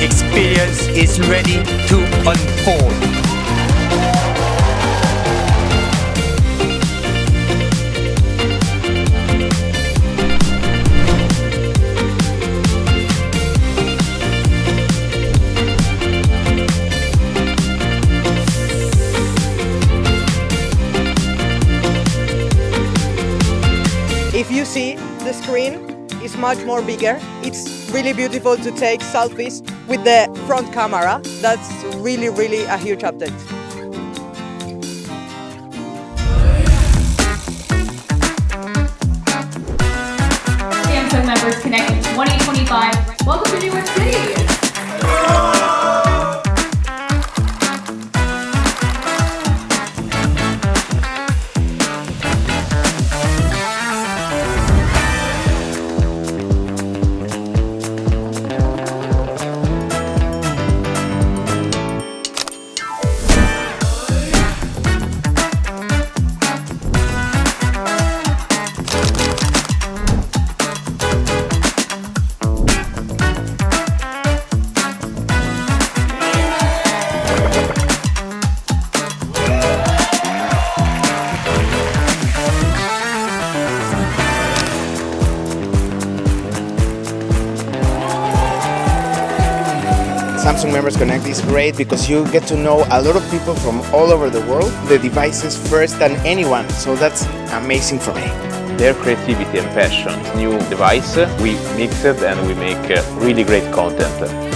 experience is ready to unfold. If you see, the screen is much more bigger. It's really beautiful to take selfies with the front camera. That's really a huge update. Samsung members connecting 2025. Welcome to New York City. Samsung Members Connect is great because you get to know a lot of people from all over the world, the devices first than anyone, so that's amazing for me. Their creativity and passion, new device, we mix it and we make really great content.